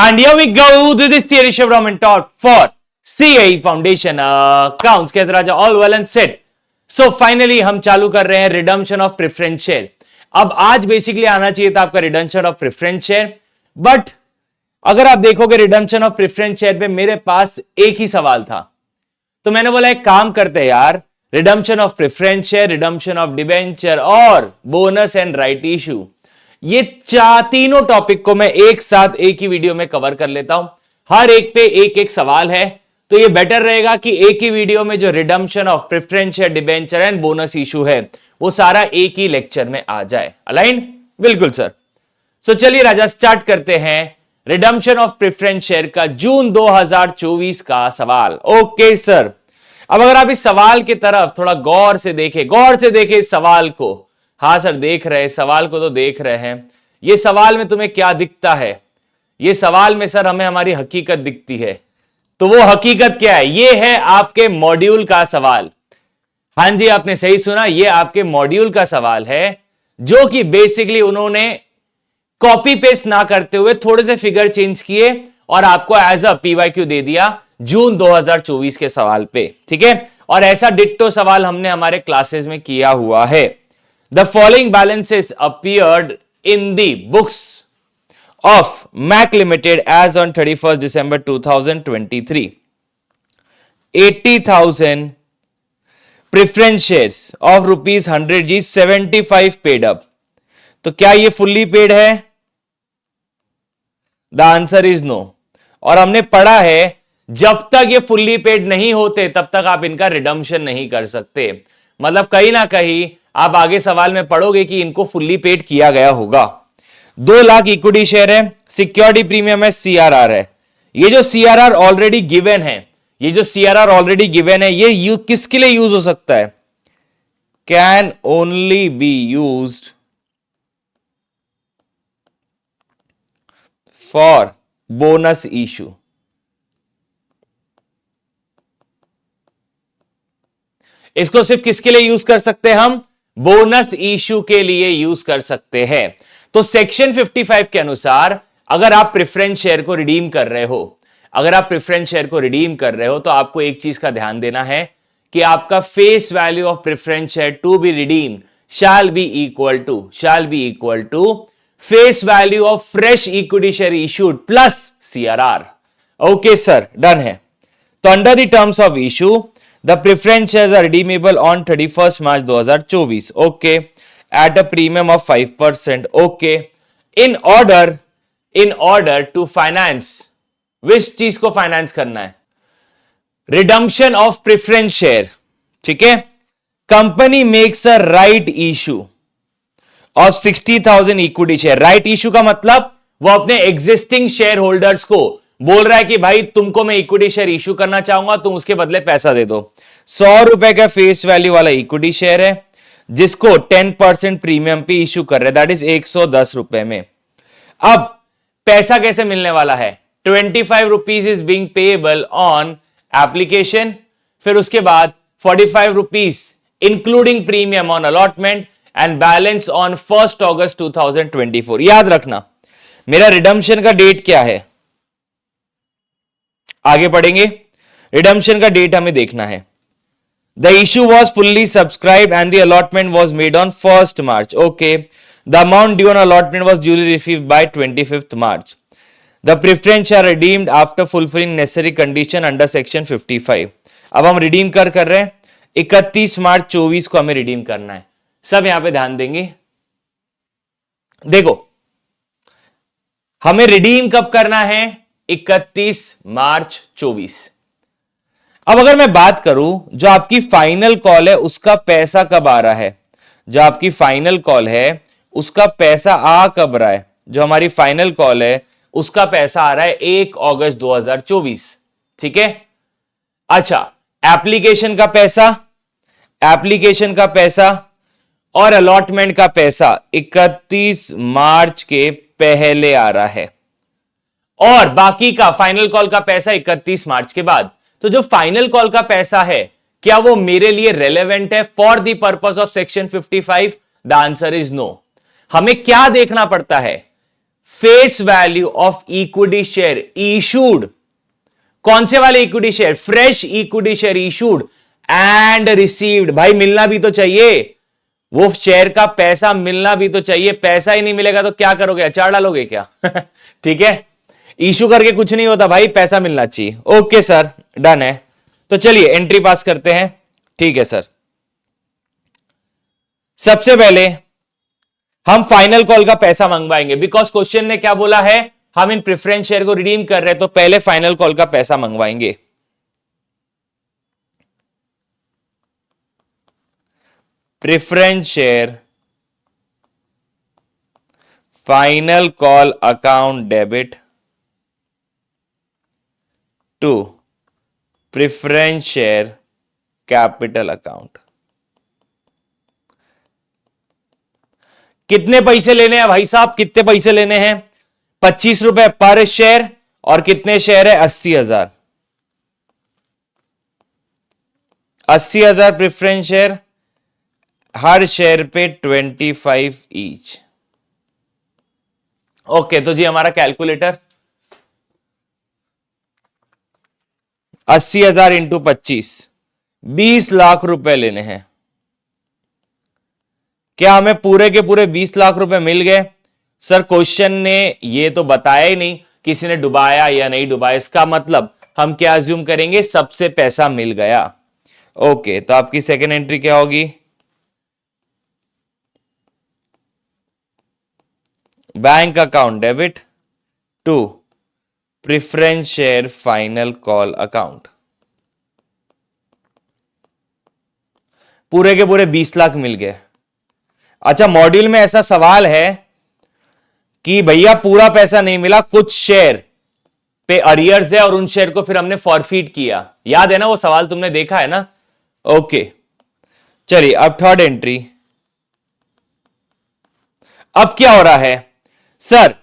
And here we go. This is Thierry Chevron taught for CAE Foundation Accounts. कैसे राजा? All well and set. So finally हम चालू कर रहे हैं redemption of preference share. अब आज बेसिकली आना चाहिए था आपका redemption of preference share, but अगर आप देखोगे रिडम्पशन ऑफ प्रेफरेंस शेयर पे मेरे पास एक ही सवाल था, तो मैंने बोला एक काम करते हैं यार, redemption of preference share, redemption of debenture और बोनस एंड राइट इशू, ये तीनों टॉपिक को मैं एक साथ एक ही वीडियो में कवर कर लेता हूं. हर एक पे एक एक सवाल है, तो ये बेटर रहेगा कि एक ही वीडियो में जो redemption of preference share, debenture and bonus issue है वो सारा एक ही लेक्चर में आ जाए. अलाइन? बिल्कुल सर. सो चलिए राजा स्टार्ट करते हैं रिडम्पशन ऑफ प्रेफरेंस शेयर का जून 2024 का सवाल. Okay sir. अब अगर आप इस सवाल की तरफ थोड़ा गौर से देखें इस सवाल को. हाँ सर देख रहे हैं, सवाल को तो देख रहे हैं. ये सवाल में तुम्हें क्या दिखता है? ये सवाल में सर हमें हमारी हकीकत दिखती है. तो वो हकीकत क्या है? ये है आपके मॉड्यूल का सवाल. हां जी आपने सही सुना, ये आपके मॉड्यूल का सवाल है, जो कि बेसिकली उन्होंने कॉपी पेस्ट ना करते हुए थोड़े से फिगर चेंज किए और आपको एज अ पीवाईक्यू दे दिया जून 2024 के सवाल पे. ठीक है, और ऐसा डिट्टो सवाल हमने हमारे क्लासेस में किया हुआ है. The following balances appeared in the books of Mac Limited as on 31st December 2023. 80,000 preference shares of rupees 100 is 75 paid up. तो क्या ये fully paid है? The answer is no. और हमने पढ़ा है जब तक ये fully paid नहीं होते तब तक आप इनका रिडम्पशन नहीं कर सकते. मतलब कहीं ना कहीं आप आगे सवाल में पढ़ोगे कि इनको फुल्ली पेड किया गया होगा. 2 लाख इक्विटी शेयर है, सिक्योरिटी प्रीमियम है, सीआरआर है. ये जो सीआरआर ऑलरेडी गिवन है, ये किसके लिए यूज हो सकता है? Can only be used for bonus issue. इसको सिर्फ किसके लिए यूज कर सकते हैं हम? बोनस इशू के लिए यूज कर सकते हैं. तो सेक्शन 55 के अनुसार अगर आप प्रेफरेंस शेयर को रिडीम कर रहे हो, तो आपको एक चीज का ध्यान देना है कि आपका face value of preference share to be redeem shall be equal to face value of fresh equity share issued plus CRR. Okay sir, done है. तो under the terms of issue the preference shares are redeemable on 31st March 2024. Okay, at a premium of 5%. Okay, in order to finance, which चीज को finance करना है? Redemption of preference share. ठीक है, company makes a right issue of 60,000 equity share. Right issue का मतलब वो अपने एग्जिस्टिंग शेयर होल्डर्स को बोल रहा है कि भाई तुमको मैं इक्विटी शेयर इशू करना चाहूंगा, तुम उसके बदले पैसा दे दो. 100 रुपए का फेस वैल्यू वाला इक्विटी शेयर है, जिसको 10% प्रीमियम पे इशू कर रहे हैं, दैट इज 110 रुपए में. अब पैसा कैसे मिलने वाला है? 25 rupees is being payable on application, फिर उसके बाद 45 rupees including premium on allotment and balance on 1 अगस्त 2024. याद रखना मेरा रिडम्पशन का डेट क्या है, आगे पढ़ेंगे. रिडम्पशन का डेट हमें देखना है. The issue was fully subscribed and the allotment was made on 1 March. Okay, the amount due on allotment was duly received by 25 March. The preference are redeemed after fulfilling necessary condition under section 55. अब हम redeem कर रहे हैं 31 मार्च 24 को हमें redeem करना है. सब यहां पे ध्यान देंगे. देखो हमें रिडीम कब करना है? 31 मार्च 24. अब अगर मैं बात करूं जो आपकी फाइनल कॉल है उसका पैसा कब आ रहा है, जो आपकी फाइनल कॉल है उसका पैसा आ कब रहा है? जो हमारी फाइनल कॉल है उसका पैसा आ रहा है 1 अगस्त 2024. ठीक है. अच्छा, एप्लीकेशन का पैसा और अलॉटमेंट का पैसा 31 मार्च के पहले आ रहा है, और बाकी का फाइनल कॉल का पैसा 31 मार्च के बाद. तो जो फाइनल कॉल का पैसा है क्या वो मेरे लिए रेलेवेंट है for the purpose of section 55? The answer is no. हमें क्या देखना पड़ता है? Face value of equity share issued, कौन से वाले equity share, fresh equity share issued and received, भाई मिलना भी तो चाहिए, वो शेयर का पैसा मिलना भी तो चाहिए, पैसा ही नहीं मिलेगा तो क्या करोगे, अचार डालोगे क्या? ठीक है, इशू करके कुछ नहीं होता भाई, पैसा मिलना चाहिए। ओके सर, डन है। तो चलिए एंट्री पास करते हैं। ठीक है सर, सबसे पहले हम फाइनल कॉल का पैसा मंगवाएंगे, बिकॉज क्वेश्चन ने क्या बोला है, हम इन प्रेफरेंस शेयर को रिडीम कर रहे हैं, तो पहले फाइनल कॉल का पैसा मंगवाएंगे। Preference share final call account debit to preference share capital account. कितने पैसे लेने हैं भाई साहब, कितने पैसे लेने हैं? 25 रुपए पर शेयर, और कितने शेयर है? 80,000। 80,000 प्रेफरेंस शेयर, हर शेयर पे 25 ईच। ओके, तो जी हमारा कैलकुलेटर 80,000 इंटू 25, 20 लाख रुपए लेने हैं। क्या हमें पूरे के पूरे 20 लाख रुपए मिल गए? सर क्वेश्चन ने ये तो बताया ही नहीं किसी ने डुबाया या नहीं डुबाया, इसका मतलब हम क्या अज्यूम करेंगे, सबसे पैसा मिल गया। ओके, तो आपकी सेकेंड एंट्री क्या होगी? Bank account debit to preference share final call account. पूरे के पूरे 20 लाख मिल गए। अच्छा, मॉड्यूल में ऐसा सवाल है कि भैया पूरा पैसा नहीं मिला, कुछ शेयर पे अरियर्स है और उन शेयर को फिर हमने फॉरफीट किया, याद है ना वो सवाल, तुमने देखा है ना? ओके, चलिए अब थर्ड एंट्री। अब क्या हो रहा है सर,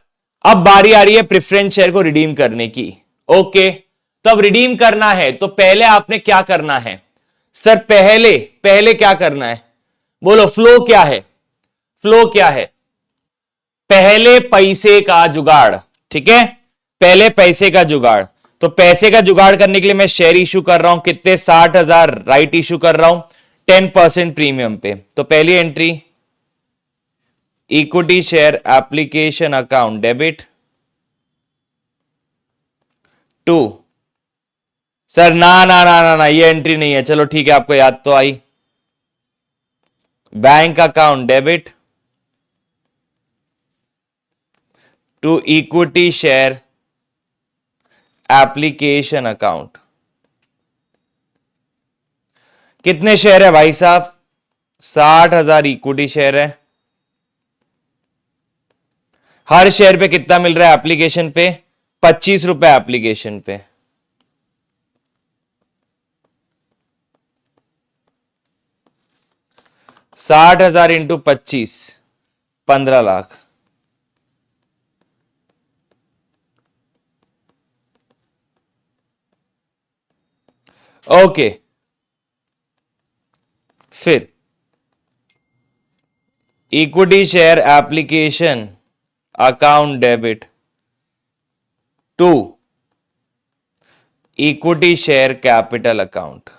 अब बारी आ रही है प्रेफरेंस शेयर को रिडीम करने की। ओके, तो अब रिडीम करना है तो पहले आपने क्या करना है? सर पहले पहले क्या करना है, बोलो, फ्लो क्या है? फ्लो क्या है? पहले पैसे का जुगाड़। ठीक है, पहले पैसे का जुगाड़। तो पैसे का जुगाड़ करने के लिए मैं शेयर इशू कर रहा हूं, कितने? 60,000 राइट इशू कर रहा हूं 10% प्रीमियम पे। तो पहली entry, equity share application account debit to, sir ना ना ना ना ना, ये एंट्री नहीं है, चलो ठीक है, आपको याद तो आई। Bank account debit to equity share application account. कितने शेयर है भाई साहब? 60,000 इक्विटी शेयर है। हर शेयर पे कितना मिल रहा है एप्लीकेशन पे? 25 रुपए एप्लीकेशन पे। साठ हजार इंटू 25, 15 लाख। ओके, फिर equity share application account debit to equity share capital account.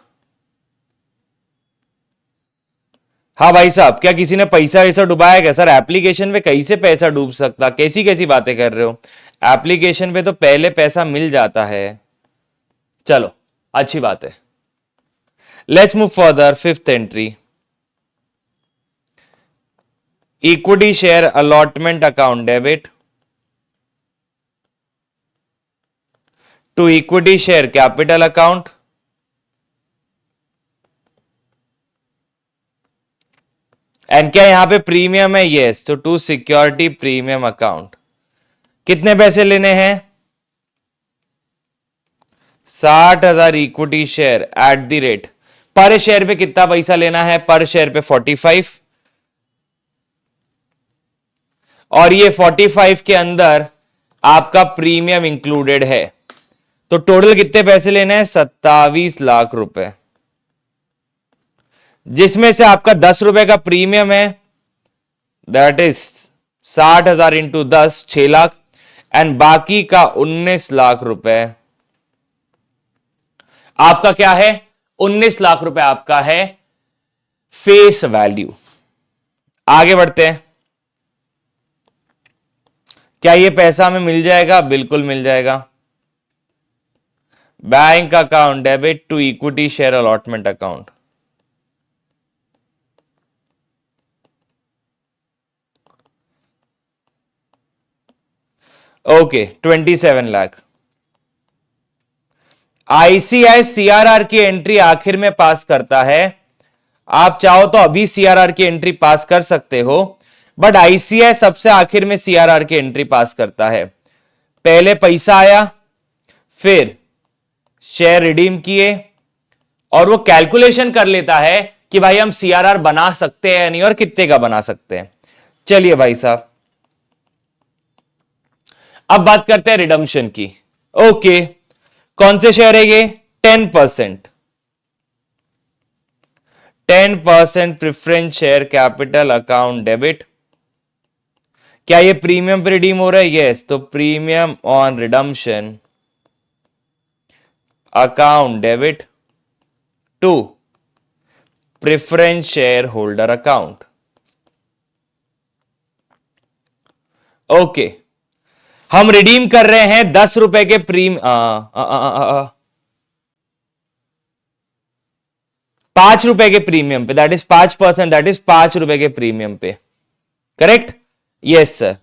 हाँ भाई साहब, क्या किसी ने पैसा वैसा डुबाया क्या? सर एप्लीकेशन पे कैसे पैसा डूब सकता, कैसी कैसी बातें कर रहे हो? एप्लीकेशन पे तो पहले पैसा मिल जाता है। चलो अच्छी बात है, let's move further. Fifth entry, equity share allotment account debit to equity share capital account and क्या यहां पे प्रीमियम है? यस, तो टू सिक्योरिटी प्रीमियम अकाउंट। कितने पैसे लेने हैं? 60,000 equity share at the rate, पर शेयर पे कितना पैसा लेना है? पर शेयर पे 45, और ये 45 के अंदर आपका प्रीमियम इंक्लूडेड है, तो टोटल कितने पैसे लेने हैं? 27 लाख रुपए, जिसमें से आपका 10 रुपए का प्रीमियम है, that is 60,000 into 10 6 lakh and बाकी का 19 लाख रुपए आपका क्या है? 19 लाख रुपए आपका है फेस वैल्यू। आगे बढ़ते हैं। क्या ये पैसा हमें मिल जाएगा? बिल्कुल मिल जाएगा। Bank account debit to equity share allotment account. Okay 27 lakh. ICI CRR की एंट्री आखिर में पास करता है। आप चाहो तो अभी सीआरआर की एंट्री पास कर सकते हो, बट आईसीआई सबसे आखिर में सीआरआर की एंट्री पास करता है। पहले पैसा आया, फिर शेयर रिडीम किए, और वो कैलकुलेशन कर लेता है कि भाई हम सीआरआर बना सकते हैं या नहीं और कितने का बना सकते हैं। चलिए भाई साहब, अब बात करते हैं रिडम्पशन की। ओके, कौन से शेयर है ये? 10%। 10% preference share capital account debit. क्या ये प्रीमियम पे रिडीम हो रहा है? यस, तो premium on redemption account debit to preference share holder account. Okay, हम रिडीम कर रहे हैं 10 रुपए के ₹5 के प्रीमियम पे, दैट इज 5%, दैट इज 5 रुपए के प्रीमियम पे। करेक्ट? Yes sir.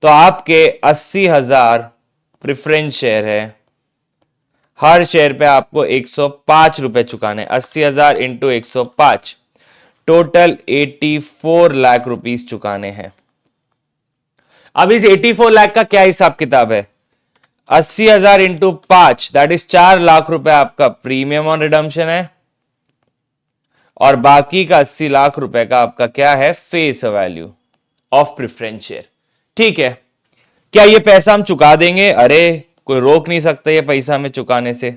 तो आपके 80,000 प्रेफरेंस शेयर है, हर शेयर पे आपको 105 रुपए चुकाने। 80,000 इंटू 105, टोटल 84 लाख रुपीस चुकाने हैं। अब इस 84 लाख का क्या हिसाब किताब है? 80,000 इंटू 5, दैट इज 4 लाख रुपए आपका प्रीमियम ऑन रिडम्पशन है, और बाकी का 80 लाख रुपए का आपका क्या है? Face value of preference share. ठीक है, क्या ये पैसा हम चुका देंगे? अरे कोई रोक नहीं सकता ये पैसा हमें चुकाने से।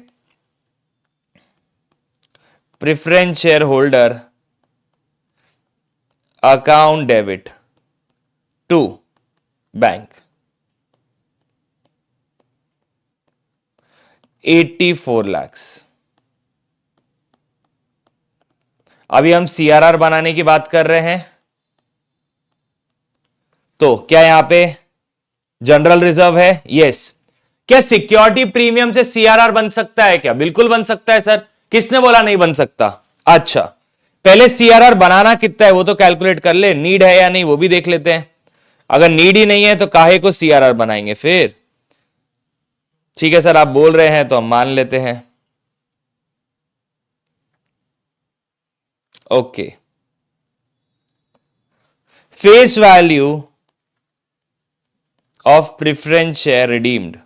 Preference share holder account debit to bank 84 lakh. अभी हम सीआरआर बनाने की बात कर रहे हैं, तो क्या यहां पे जनरल रिजर्व है? यस। क्या सिक्योरिटी प्रीमियम से सीआरआर बन सकता है क्या? बिल्कुल बन सकता है सर। किसने बोला नहीं बन सकता? अच्छा, पहले सीआरआर बनाना कितना है वो तो कैलकुलेट कर ले, नीड है या नहीं वो भी देख लेते हैं। अगर नीड ही नहीं है तो काहे को सीआरआर बनाएंगे फिर? ठीक है सर, आप बोल रहे हैं तो हम मान लेते हैं। Okay, face value of preference share redeemed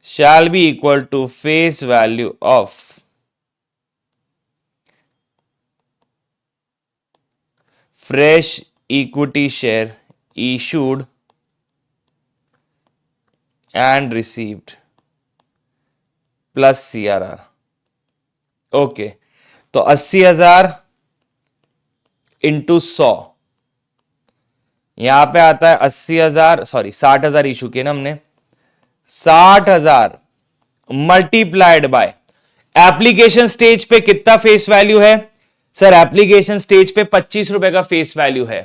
shall be equal to face value of fresh equity share issued and received plus CRR। Okay, तो 80,000 इंटू 100, यहां पे आता है 80,000, सॉरी 60,000 इशू किए ना हमने, 60,000 मल्टीप्लाइड बाय एप्लीकेशन स्टेज पे कितना फेस वैल्यू है? सर एप्लीकेशन स्टेज पे 25 रुपए का फेस वैल्यू है।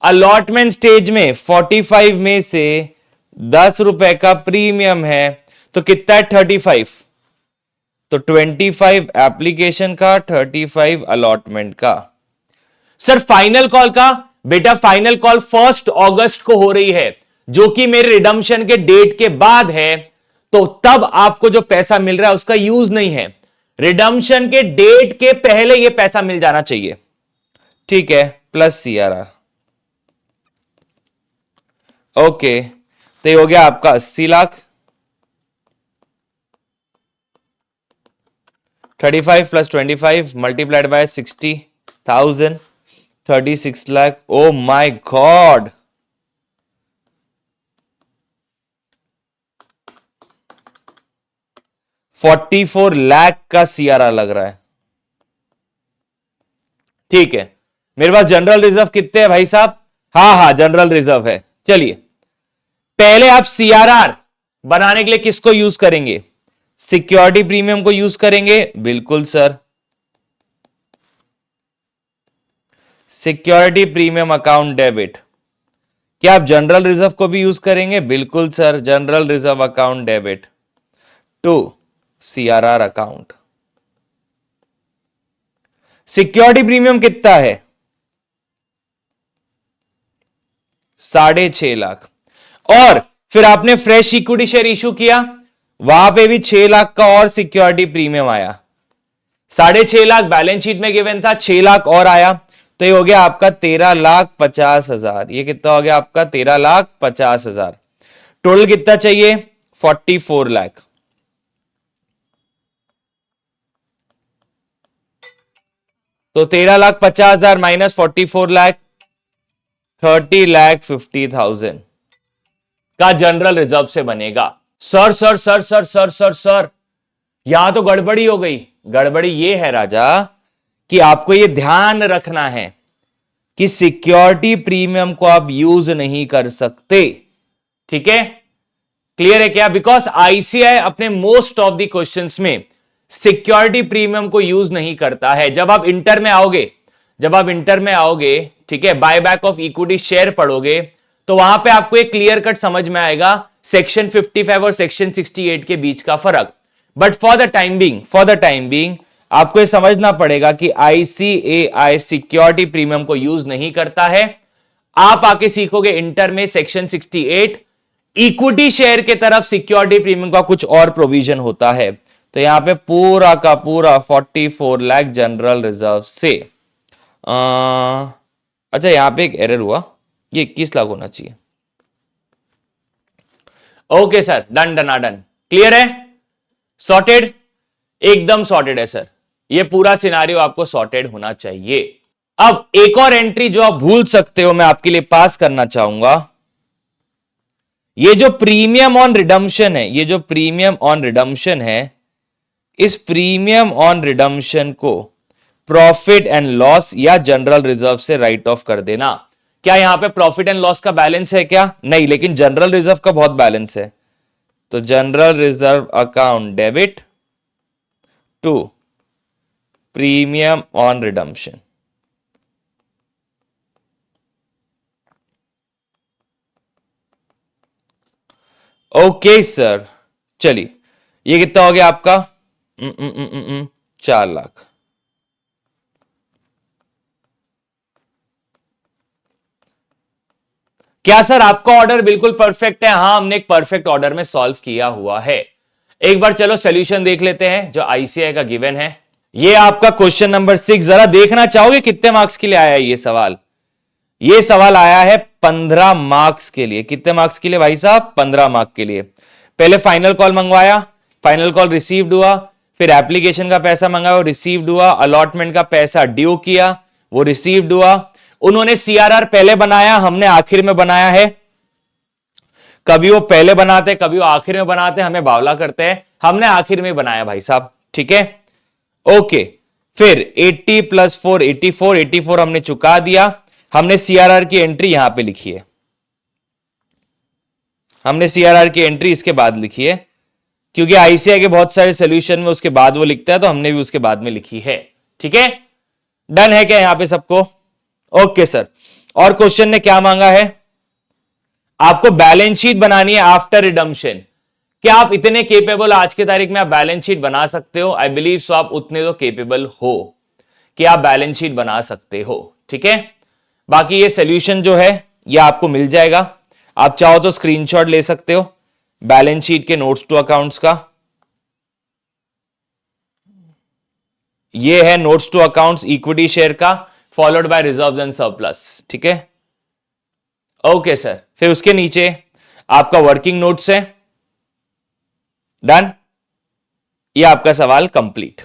अलॉटमेंट स्टेज में 45 में से 10 रुपए का प्रीमियम है, तो कितना है? 35। तो 25 एप्लीकेशन का, 35 अलॉटमेंट का। सर फाइनल कॉल का? बेटा फाइनल कॉल 1 अगस्त को हो रही है, जो कि मेरे रिडम्पशन के डेट के बाद है, तो तब आपको जो पैसा मिल रहा है उसका यूज नहीं है। रिडम्पशन के डेट के पहले यह पैसा मिल जाना चाहिए। ठीक है, प्लस सीआरआर। ओके, तो ये हो गया आपका 80 lakh. 35 plus 25 multiplied by 60,000, 36 lakh. O my God, 44 lakh का सीआरआर लग रहा है। ठीक है, मेरे पास जनरल रिजर्व कितने हैं भाई साहब? हाँ, जनरल रिजर्व है। चलिए, पहले आप सीआरआर बनाने के लिए किसको यूज करेंगे? सिक्योरिटी प्रीमियम को यूज करेंगे। बिल्कुल sir, security premium account debit. क्या आप जनरल रिजर्व को भी यूज करेंगे? बिल्कुल sir, general reserve account debit to CRR account. Security premium कितना है? 6.5 लाख। और फिर आपने फ्रेश इक्विटी शेयर इशू किया, वहां पे भी 6 लाख का और सिक्योरिटी प्रीमियम आया। 6.5 लाख बैलेंस शीट में गिवन था, 6 लाख और आया, तो ये हो गया आपका 13,50,000। ये कितना हो गया आपका? 13,50,000। टोटल कितना चाहिए? 44 लाख। तो 13,50,000 माइनस 44 लाख, 30,50,000 का जनरल रिजर्व से बनेगा। Sir sir sir sir sir sir sir यहां तो गड़बड़ी हो गई। गड़बड़ी ये है राजा कि आपको ये ध्यान रखना है कि सिक्योरिटी प्रीमियम को आप यूज नहीं कर सकते। ठीक है, क्लियर है क्या? बिकॉज आईसीआई अपने मोस्ट ऑफ द क्वेश्चंस में सिक्योरिटी प्रीमियम को यूज नहीं करता है। जब आप इंटर में आओगे, ठीक है, बायबैक ऑफ इक्विटी शेयर पढ़ोगे, तो वहां पे आपको एक क्लियर कट समझ में आएगा सेक्शन 55 और सेक्शन 68 के बीच का फर्क। But for the time being आपको ये समझना पड़ेगा कि आईसीएआई सिक्योरिटी प्रीमियम को यूज नहीं करता है। आप आके सीखोगे इंटर में सेक्शन 68 इक्विटी शेयर के तरफ सिक्योरिटी प्रीमियम का कुछ और प्रोविजन होता है। तो यहां पे पूरा का पूरा 44 लाख जनरल रिजर्व से अच्छा, यहां पे एक एरर हुआ, ये 21 लाख होना चाहिए। Okay sir, done. क्लियर है? सॉर्टेड, एकदम सॉर्टेड है सर। ये पूरा सिनारियो आपको सॉर्टेड होना चाहिए। अब एक और एंट्री जो आप भूल सकते हो, मैं आपके लिए पास करना चाहूंगा। ये जो प्रीमियम ऑन रिडम्पशन है, इस प्रीमियम ऑन रिडम्पशन को प्रॉफिट एंड लॉस या जनरल रिजर्व से राइट ऑफ कर देना। क्या यहां पे प्रॉफिट एंड लॉस का बैलेंस है क्या? नहीं, लेकिन जनरल रिजर्व का बहुत बैलेंस है। तो general reserve account debit to premium on redemption. Okay sir, चलिए, ये कितना हो गया आपका? 4 लाख। क्या सर आपका ऑर्डर बिल्कुल परफेक्ट है? हाँ, हमने एक परफेक्ट ऑर्डर में सॉल्व किया हुआ है। एक बार चलो सॉल्यूशन देख लेते हैं जो आईसीआई का गिवन है। ये आपका क्वेश्चन नंबर 6, जरा देखना चाहोगे कितने मार्क्स के लिए आया है ये सवाल? ये सवाल आया है 15 मार्क्स के लिए। कितने मार्क्स के लिए भाई साहब? 15 मार्क्स के लिए। पहले फाइनल कॉल मंगवाया, फाइनल कॉल रिसीव्ड हुआ, फिर एप्लीकेशन का पैसा मंगाया, वो रिसीव्ड हुआ, अलॉटमेंट का पैसा ड्यू किया, वो रिसीव्ड हुआ। उन्होंने सीआरआर पहले बनाया, हमने आखिर में बनाया है। कभी वो पहले बनाते, कभी वो आखिर में बनाते, हमें बावला करते हैं। हमने आखिर में बनाया भाई साहब, ठीक है, ओके। फिर 80 + 4 84 हमने चुका दिया। हमने सीआरआर की एंट्री यहां पे लिखी है, हमने सीआरआर की एंट्री इसके बाद लिखी है, क्योंकि आईसीआई के बहुत सारे सॉल्यूशन में उसके बाद वो लिखता है, तो हमने भी उसके बाद में लिखी है। ठीक है, डन है क्या यहां पे सबको? Okay sir. और क्वेश्चन ने क्या मांगा है? आपको बैलेंस शीट बनानी है आफ्टर रिडम्पशन। क्या आप इतने केपेबल आज के तारीख में आप बैलेंस शीट बना सकते हो? आई बिलीव सो, आप उतने तो केपेबल हो कि आप बैलेंस शीट बना सकते हो। ठीक है, बाकी ये सॉल्यूशन जो है ये आपको मिल जाएगा। आप चाहो तो स्क्रीनशॉट ले सकते हो बैलेंस शीट के नोट्स टू अकाउंट्स का। ये है notes to accounts equity share का, followed by reserves and surplus. ठीक है, ओके सर। फिर उसके नीचे आपका वर्किंग नोट्स है। डन, ये आपका सवाल कंप्लीट।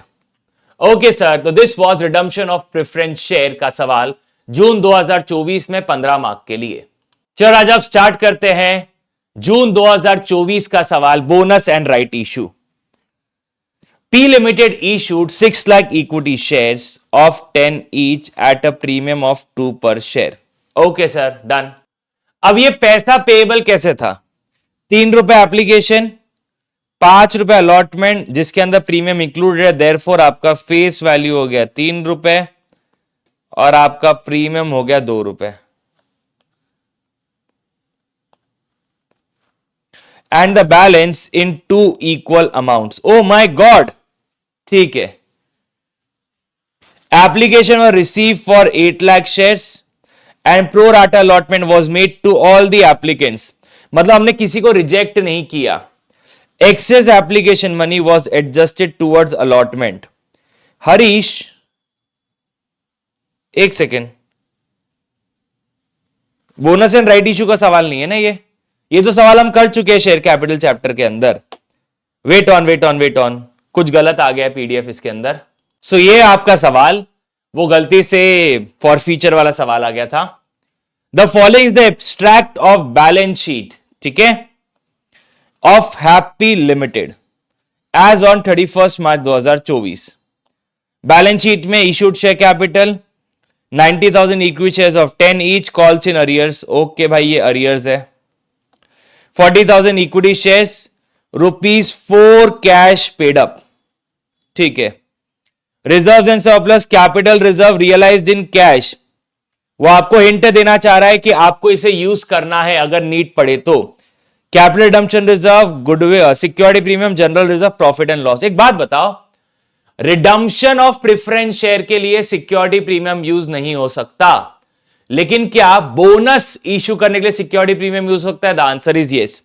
ओके सर, तो this was redemption of preference share का सवाल जून 2024 में 15 मार्क के लिए। चलो आज आप स्टार्ट करते हैं जून 2024 का सवाल, bonus and right issue. T Limited issued 6 lakh equity shares of 10 each at a premium of 2 per share. Okay sir, done. अब ये पैसा पेएबल कैसे था? 3 रुपए एप्लीकेशन, 5 रुपए अलॉटमेंट जिसके अंदर प्रीमियम इंक्लूडेड है, देयरफॉर आपका फेस वैल्यू हो गया 3 रुपए और आपका प्रीमियम हो गया 2 रुपए. And the balance in 2 equal amounts. O my God. ठीक है. Application was received for 8 lakh shares and pro rata allotment was made to all the applicants. मतलब हमने किसी को रिजेक्ट नहीं किया. Excess application money was adjusted towards allotment. Harish, एक second, bonus and right issue का सवाल नहीं है ना ये तो सवाल हम कर चुके हैं शेयर कैपिटल चैप्टर के अंदर. वेट ऑन, कुछ गलत आ गया पीडीएफ इसके अंदर. सो ये आपका सवाल वो गलती से फॉर फीचर वाला सवाल आ गया था. The following is the abstract of balance sheet, ठीक है, of Happy Limited as on 31 March 2024. Balance sheet में issued share capital 90,000 equity shares of 10 each, calls in arrears. Okay भाई, ये अरियर्स है. 40,000 equity shares, ₹4 cash paid up, ठीक है. Reserve and surplus, capital reserve realised in cash. वो आपको hint देना चाह रहा है कि आपको इसे यूज करना है अगर नीड पड़े तो. Capital redemption reserve, goodwill, security premium, general reserve, profit and loss. एक बात बताओ, रिडम्पशन ऑफ प्रेफरेंस शेयर के लिए सिक्योरिटी प्रीमियम यूज नहीं हो सकता, लेकिन क्या बोनस इश्यू करने के लिए सिक्योरिटी प्रीमियम यूज हो सकता है? The answer is yes.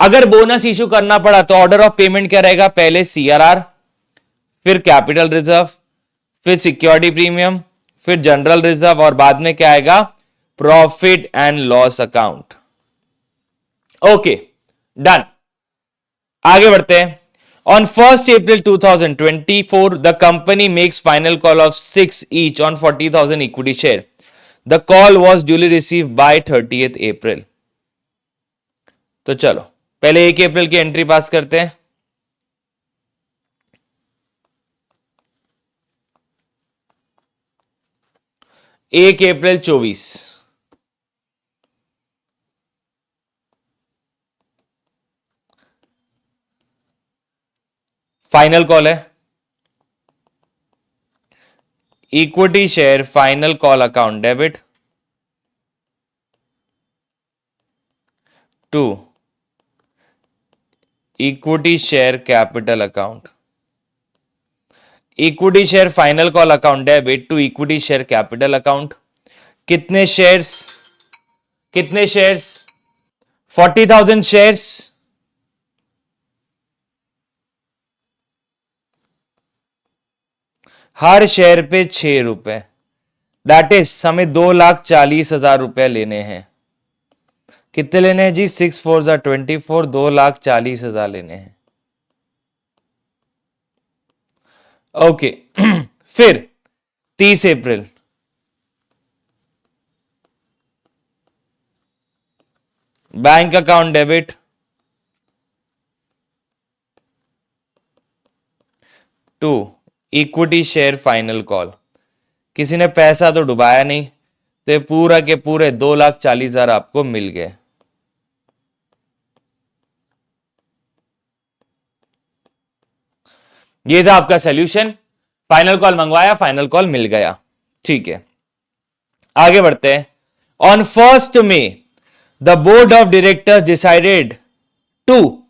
अगर बोनस इश्यू करना पड़ा तो ऑर्डर ऑफ पेमेंट क्या रहेगा? पहले सीआरआर, फिर कैपिटल रिजर्व, फिर सिक्योरिटी प्रीमियम, फिर जनरल रिजर्व और बाद में क्या आएगा? Profit and loss account. Okay, done. आगे बढ़ते हैं. On 1st April 2024, the company makes final call of 6 each on 40,000 equity share. The call was duly received by 30th April. तो चलो पहले 1 अप्रैल की एंट्री पास करते हैं. एक अप्रैल 24, फाइनल कॉल है. Equity share final call account debit to equity share capital account. Equity share final call account debit to equity share capital account. कितने शेयर्स? 40,000 शेयर्स. हर शेयर पे 6 रुपए. दैट इज हमें 2,40,000 रुपए लेने हैं. कितने लेने हैं जी? 6 4 24, 2,40,000 लेने हैं. ओके. फिर 30 April, bank account debit to equity share final call. किसी ने पैसा तो डुबाया नहीं, तो पूरा के पूरे 2,40,000 आपको मिल गए. ये था आपका सॉल्यूशन. फाइनल कॉल मंगवाया, फाइनल कॉल मिल गया. ठीक है, आगे बढ़ते हैं. On 1st May, the board of directors decided to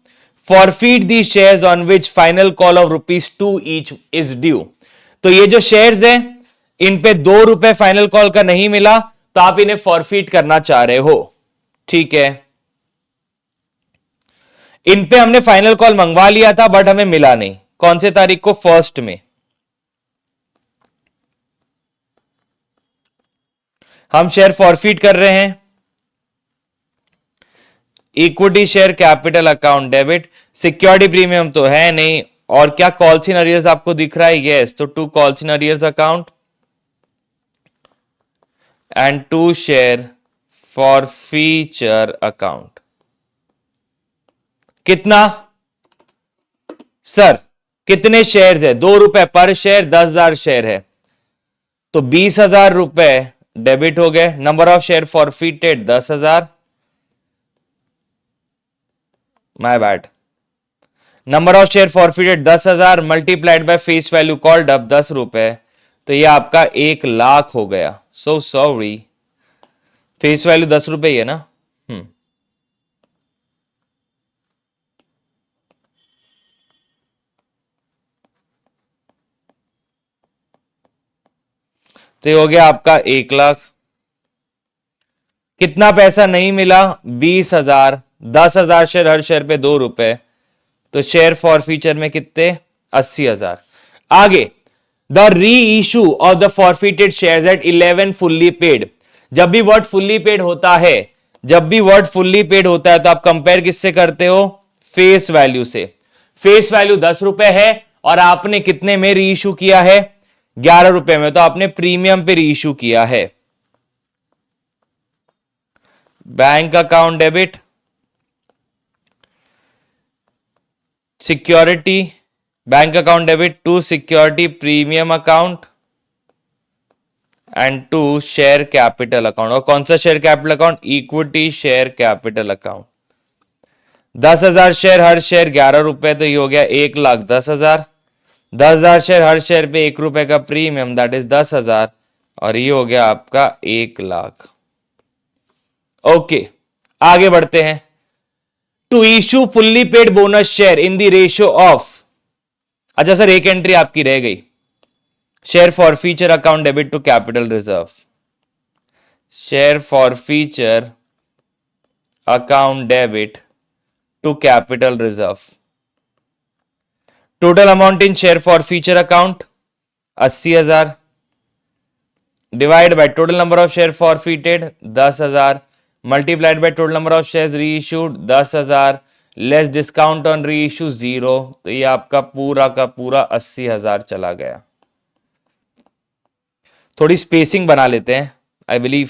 forfeit the shares on which final call of ₹2 each is due. तो ये जो शेयर्स हैं इन पे 2 रुपए फाइनल कॉल का नहीं मिला, तो आप इन्हें फॉरफीट करना चाह रहे हो. ठीक है, इन पे हमने फाइनल कॉल मंगवा लिया था बट हमें मिला नहीं. कौन से तारीख को? 1st में. हम शेयर फॉरफीट कर रहे हैं. Equity share capital account debit. Security premium तो है नहीं, और क्या कॉल्स इन अरियर्स आपको दिख रहा है? यस. तो 2 calls in arrears account and 2 share for feature account. कितना सर? कितने शेयर्स है? 2 रुपए पर शेयर, 10,000 शेयर है तो 20,000 रुपए डेबिट हो गए। Number of share forfeited 10,000, my bad. Number of share forfeited 10,000 multiplied by face value called up 10 रुपए, तो ये आपका 1,00,000 हो गया। सो सॉरी, फेस वैल्यू 10 रुपए ही है ना। तो ये हो गया आपका 1,00,000। कितना पैसा नहीं मिला? 20,000। 10,000 शेयर, हर शेयर पे 2 रुपए, तो शेयर फॉर फ्यूचर में कितने? 80,000। आगे, द री issue of the forfeited shares at 11 fully paid. जब भी वर्ड फुल्ली पेड होता है, जब भी वर्ड फुल्ली पेड होता है तो आप कंपेयर किससे करते हो? फेस वैल्यू से। फेस वैल्यू 10 रुपए है और आपने कितने में री इशू किया है? 11 रुपए में, तो आपने प्रीमियम पे री इशू किया है। Bank account debit, security, bank account debit to security premium account and to share capital account. और कौन सा share capital account? Equity share capital account. 10,000 share, हर शेयर 11 रुपए, तो ये हो गया 1,10,000। 10,000 शेयर, हर शेयर पे 1 रुपए का प्रीमियम, दैट इज 10,000, और ये हो गया आपका 1,00,000। ओके, आगे बढ़ते हैं। To issue fully paid bonus share in the ratio of, अच्छा सर एक एंट्री आपकी रह गई, share forfeiture account debit to capital reserve. Share forfeiture account debit to capital reserve. Total amount in share forfeiture account 80,000 divide by total number of share forfeited 10,000 multiplied by total number of shares reissued 10,000 less discount on reissue 0, तो ये आपका पूरा का पूरा 80,000 चला गया। थोड़ी spacing बना लेते हैं, आई बिलीव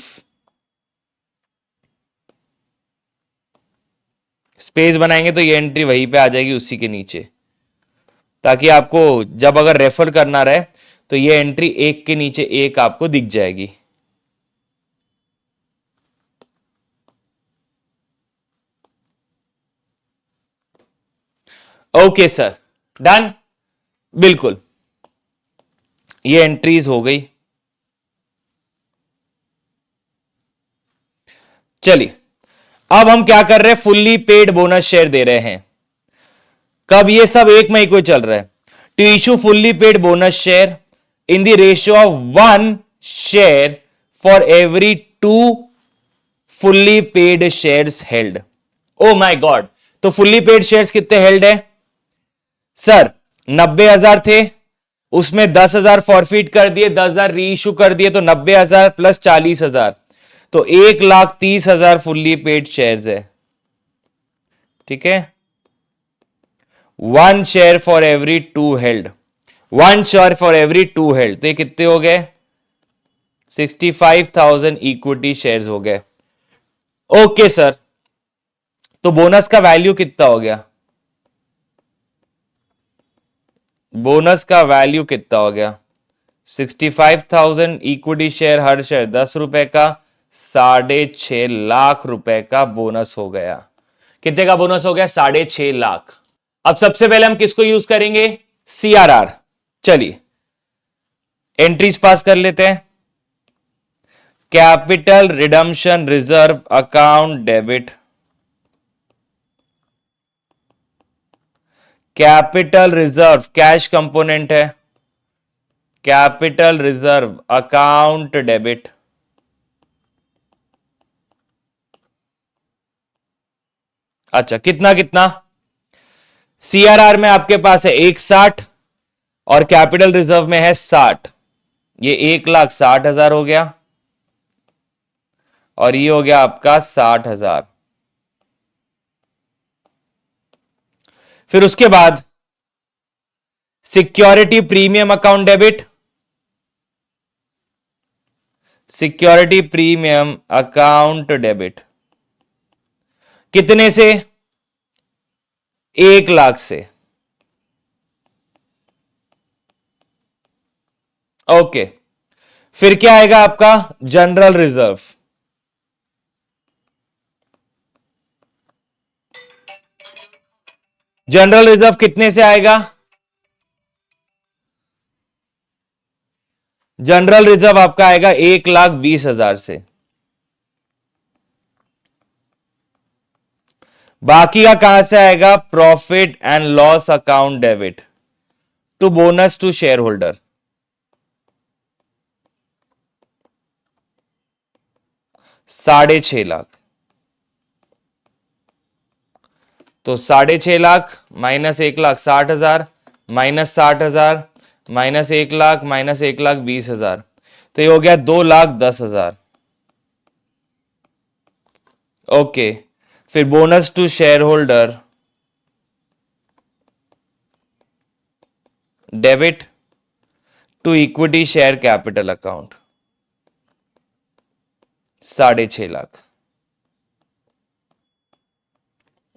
स्पेस बनाएंगे तो ये एंट्री वहीं पे आ जाएगी उसी के नीचे, ताकि आपको जब अगर रेफर करना रहे तो ये एंट्री एक के नीचे एक आपको दिख जाएगी। ओके सर, डन, बिल्कुल ये एंट्रीज हो गई। चलिए अब हम क्या कर रहे हैं? फुल्ली पेड बोनस शेयर दे रहे हैं। कब? ये सब 1 मई को चल रहा है। To issue fully paid bonus share in the ratio of 1 share for every 2 fully paid shares held. Oh my god, तो फुल्ली पेड शेयर्स कितने हेल्ड है सर? 90,000 थे, उसमें 10,000 फॉरफिट कर दिए, 10,000 री इशू कर दिए, तो 90,000 प्लस 40,000, तो 1,30,000 फुल्ली पेड शेयर्स है। ठीक है, 1 share for every 2 held, 1 share for every 2 held, तो ये कितने हो गए? 65,000 इक्विटी शेयर्स हो गए। ओके सर, तो बोनस का वैल्यू कितना हो गया? बोनस का वैल्यू कितना हो गया? 65,000 इक्विटी शेयर, हर शेयर 10 रुपए का, 6.5 रुपए का बोनस हो गया। कितने का बोनस हो गया? 6.5 अब सबसे पहले हम किसको यूज करेंगे? CRR। चलिए एंट्रीज पास कर लेते हैं। Capital redemption reserve account debit, capital reserve cash component है, कैपिटल रिजर्व अकाउंट डेबिट, अच्छा कितना कितना? CRR में आपके पास है 160 और कैपिटल रिजर्व में है 60, ये 1,60,000 हो गया और ये हो गया आपका 60,000। फिर उसके बाद security premium account debit, security premium account debit कितने से? 1,00,000 से। ओके, फिर क्या आएगा आपका जनरल रिजर्व। जनरल रिजर्व कितने से आएगा? जनरल रिजर्व आपका आएगा 1,20,000 से। बाकी का कहां से आएगा? Profit and loss account debit to bonus to share holder. 6.5 lakh. तो 6.5 lakh minus 1,60,000 minus 60,000 minus 1 lakh minus 1,20,000, तो ये हो गया 2,10,000। ओके, फिर bonus to share holder debit to equity share capital account 6.5 lakh.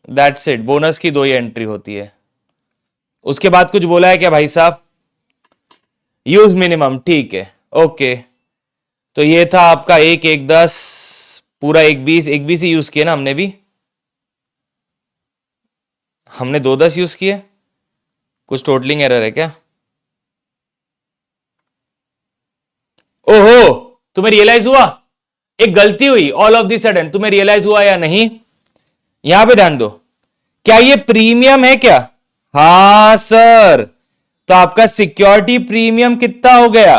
That's it, bonus की 2 ही एंट्री होती है। उसके बाद कुछ बोला है क्या भाई साहब? यूज मिनिमम, ठीक है। ओके, तो ये था आपका 1,10 पूरा 1,20 ही यूज किया ना हमने भी। हमने 2,10 यूज किए। कुछ टोटलिंग एरर है क्या? ओहो, तुम्हें रियलाइज हुआ एक गलती हुई ऑल ऑफ दी सडन? तुम्हें रियलाइज हुआ या नहीं? यहां पे ध्यान दो, क्या ये प्रीमियम है क्या? हां सर, तो आपका सिक्योरिटी प्रीमियम कितना हो गया?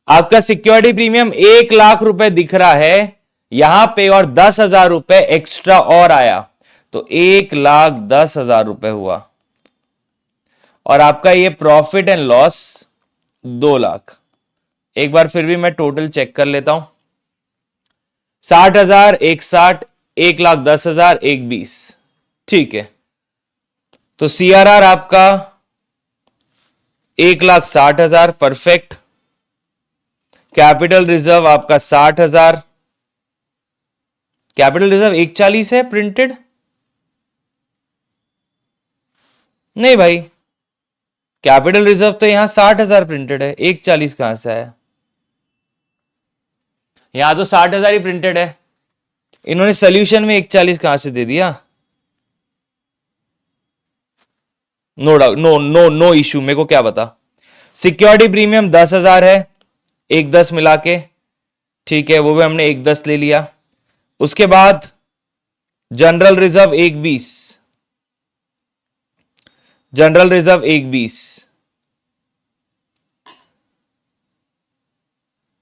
आपका सिक्योरिटी प्रीमियम 1,00,000 रुपए दिख रहा है यहां पे, और 10,000 रुपए एक्स्ट्रा और आया, तो 1,10,000 रुपए हुआ। और आपका ये प्रॉफिट एंड लॉस 2,00,000। एक बार फिर भी मैं टोटल चेक कर लेता हूं। 60,000 एक 60, 1,10,000 एक 20, ठीक है। तो सीआरआर आपका 1,60,000, परफेक्ट। कैपिटल रिजर्व आपका 60,000। कैपिटल रिजर्व 1,40 है प्रिंटेड? नहीं भाई, कैपिटल रिजर्व तो यहां 60,000 प्रिंटेड है, 1,40 कहां से आया? यहां तो 60,000 ही प्रिंटेड है, इन्होंने सोल्यूशन में 1,40 कहां से दे दिया? No doubt, no no no issue, मेरे को क्या पता। सिक्योरिटी प्रीमियम 10,000 है, 1,10 मिला के, ठीक है, वो भी हमने 1,10 ले लिया। उसके बाद जनरल रिजर्व 1,20, जनरल रिजर्व 1,20,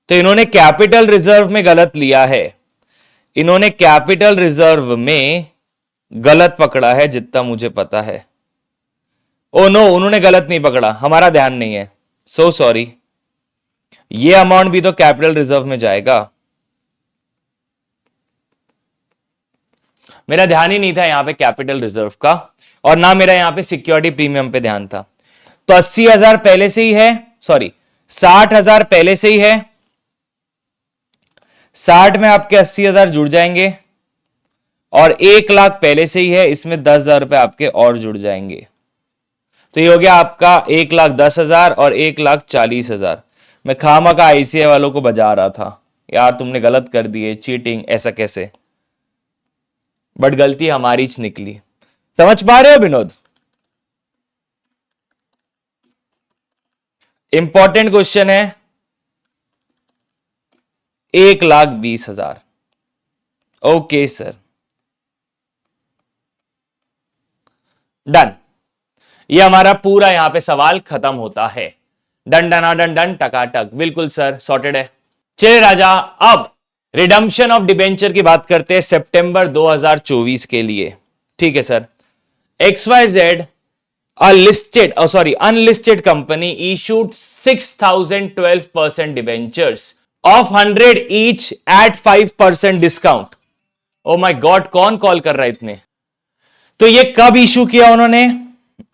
तो इन्होंने कैपिटल रिजर्व में गलत लिया है। इन्होंने कैपिटल रिजर्व में गलत पकड़ा है जितना मुझे पता है। ओ नो, उन्होंने गलत नहीं पकड़ा, हमारा ध्यान नहीं है, सो सॉरी। ये अमाउंट भी तो कैपिटल रिजर्व में जाएगा। मेरा ध्यान ही नहीं था यहां पे कैपिटल रिजर्व का, और ना मेरा यहां पे सिक्योरिटी प्रीमियम पे ध्यान था। तो 80,000 पहले से ही है, सॉरी 60,000 पहले से ही है। 60 में आपके 80,000 जुड़ जाएंगे, और 1,00,000 पहले से ही है, इसमें 10,000 रुपए आपके और जुड़ जाएंगे। तो ये हो गया आपका 1,10,000 और 1,40,000। मैं खामा का आईसीआई वालों को बजा रहा था, यार तुमने गलत कर दिए, चीटिंग, ऐसा कैसे, बट गलती हमारी च निकली। समझ पा रहे हो विनोद? इंपॉर्टेंट क्वेश्चन है। 1,20,000। Okay sir, done. ये हमारा पूरा यहां पे सवाल खत्म होता है। डन डना डन डन टकाटक, बिल्कुल सर, सॉर्टेड है। चलिए राजा, अब रिडम्पशन ऑफ डिबेंचर की बात करते हैं सितंबर 2024 के लिए। ठीक है sir. XYZ unlisted company issued 6,012% debentures of 100 each at 5% discount. O my God, कौन कॉल कर रहा है इतने? तो ये कब इशू किया उन्होंने?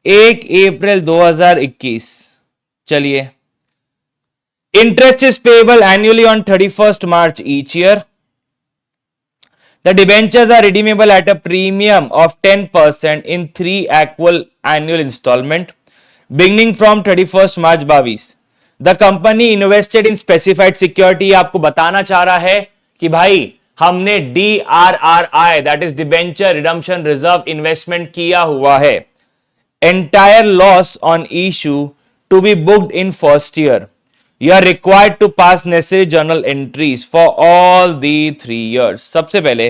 1 अप्रैल 2021। चलिए, interest is payable annually on 31st March each year. The debentures are redeemable at a premium of 10% in 3 equal annual installment beginning from 31st March 22. The company invested in specified security, आपको बताना चाह रहा है कि भाई हमने DRRI that is debenture redemption reserve investment किया हुआ है. Entire loss on issue to be booked in first year. You are required to pass necessary journal entries for all the 3 years. सबसे पहले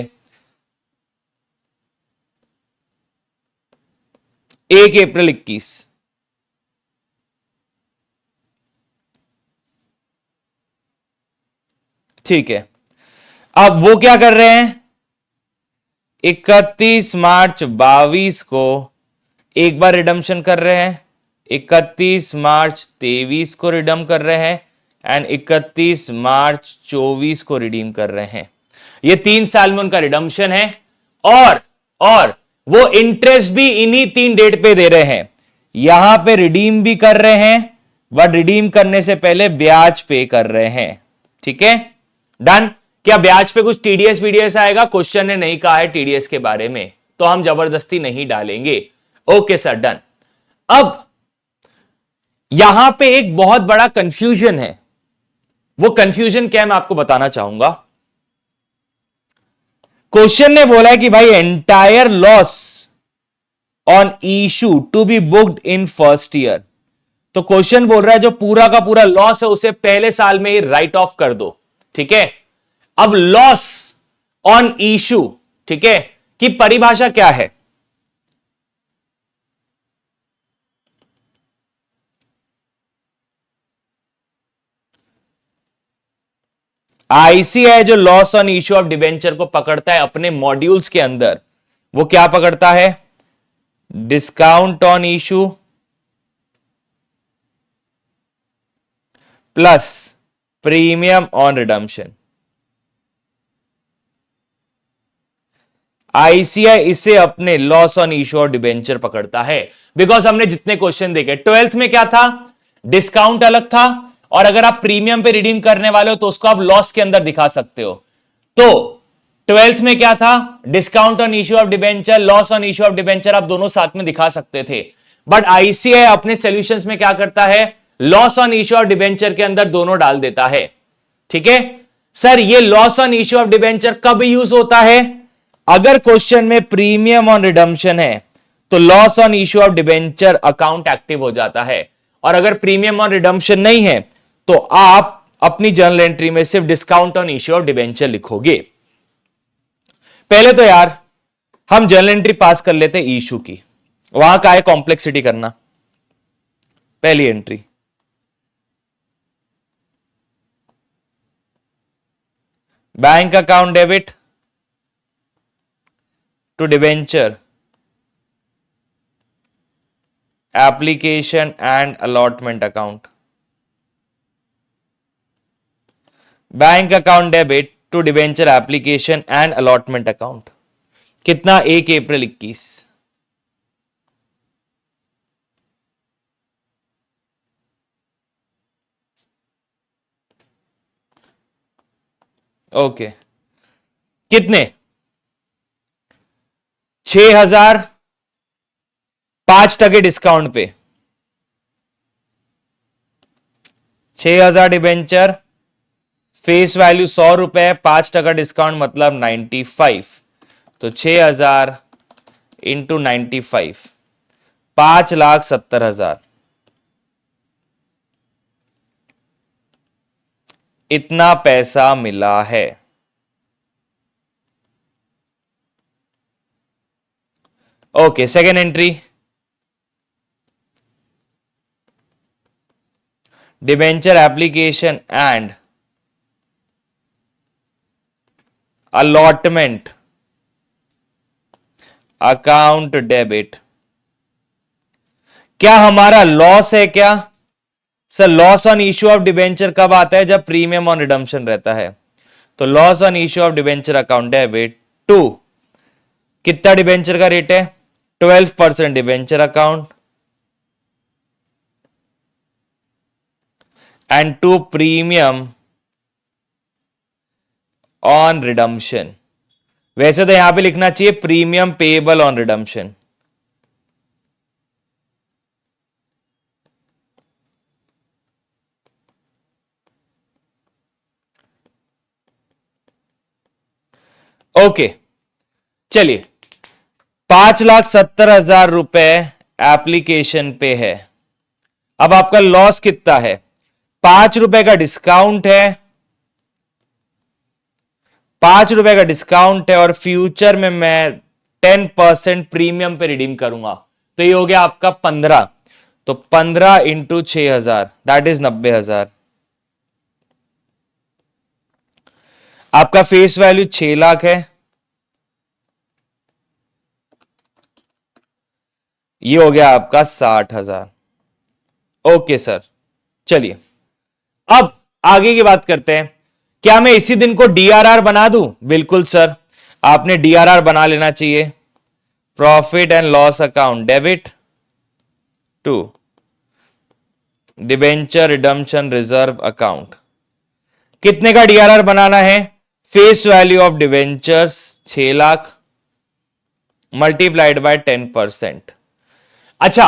1 अप्रैल 2021, ठीक है. अब वो क्या कर रहे हैं, 31 मार्च 2022 को एक बार रिडम्पशन कर रहे हैं, 31 मार्च 2023 को रिडम कर रहे हैं एंड 31 मार्च 2024 को रिडीम कर रहे हैं. ये 3 साल में उनका रिडम्पशन है और वो इंटरेस्ट भी इन्हीं 3 डेट पे दे रहे हैं. यहां पे रिडीम भी कर रहे हैं बट रिडीम करने से पहले ब्याज पे कर रहे हैं. ठीक है, डन. क्या ब्याज पे कुछ टीडीएस वीडीएस आएगा? क्वेश्चन ने नहीं कहा है टीडीएस के बारे में, तो हम जबरदस्ती नहीं डालेंगे. Okay sir, done. अब यहां पे एक बहुत बड़ा कंफ्यूजन है. वो कंफ्यूजन क्या है मैं आपको बताना चाहूंगा. क्वेश्चन ने बोला है कि भाई entire loss on issue to be booked in first year. तो क्वेश्चन बोल रहा है जो पूरा का पूरा लॉस है उसे पहले साल में ही राइट ऑफ कर दो. ठीक है. अब लॉस ऑन इशू, ठीक है, की परिभाषा क्या है? आईसीआई जो loss on issue of debenture को पकड़ता है अपने मॉड्यूल्स के अंदर, वो क्या पकड़ता है? Discount on issue plus premium on redemption. ICI इसे अपने loss on issue of debenture पकड़ता है. बिकॉज हमने जितने क्वेश्चन देखे 12th में क्या था, डिस्काउंट अलग था, और अगर आप प्रीमियम पे रिडीम करने वाले हो तो उसको आप लॉस के अंदर दिखा सकते हो. तो 12th में क्या था, discount on issue of debenture, loss on issue of debenture आप दोनों साथ में दिखा सकते थे. बट आईसीआई अपने सॉल्यूशंस में क्या करता है, loss on issue of debenture के अंदर दोनों डाल देता है. ठीक है सर, ये loss on issue of debenture कब यूज होता है? अगर क्वेश्चन में प्रीमियम ऑन रिडम्पशन है तो loss on issue of debenture account active हो जाता है, और अगर प्रीमियम ऑन रिडम्पशन नहीं है तो आप अपनी जर्नल एंट्री में सिर्फ discount on issue of debenture लिखोगे. पहले तो यार हम जर्नल एंट्री पास कर लेते इशू की, वहां का है कॉम्प्लेक्सिटी करना. पहली entry, bank account debit to debenture application and allotment account. Bank account debit to debenture application and allotment account. कितना? 1 अप्रैल 2021. ओके, कितने? 6,000 5% डिस्काउंट पे. 6,000 डिबेंचर, फेस वैल्यू 100 रुपए, 5% डिस्काउंट मतलब 95. तो 6,000 इंटू 95, 5,70,000. इतना पैसा मिला है. Okay, second entry, debenture application and allotment account debit. क्या हमारा लॉस है क्या? Sir loss on issue of debenture कब आता है? जब प्रीमियम ऑन रिडम्पशन रहता है. तो loss on issue of debenture account debit to, कितना डिबेंचर का रेट है? 12% debenture account and to premium on redemption. वैसे तो यहां पे लिखना चाहिए premium payable on redemption. Okay, चलिए 5,70,000 रुपए एप्लीकेशन पे है। अब आपका लॉस कितना है? 5 रुपए का डिस्काउंट है, 5 रुपए का डिस्काउंट है, और फ्यूचर में मैं 10% प्रीमियम पे रिडीम करूंगा, तो ये हो गया आपका 15। तो 15 इंटू 6,000 दैट इज 90,000। आपका फेस वैल्यू 6 लाख है, ये हो गया आपका 60,000। ओके सर, चलिए अब आगे की बात करते हैं। क्या मैं इसी दिन को डीआरआर बना दूं? बिल्कुल सर, आपने डीआरआर बना लेना चाहिए। Profit and loss account debit to debenture redemption reserve account. कितने का डीआरआर बनाना है? Face value of debentures 6 lakh multiplied by 10%। अच्छा,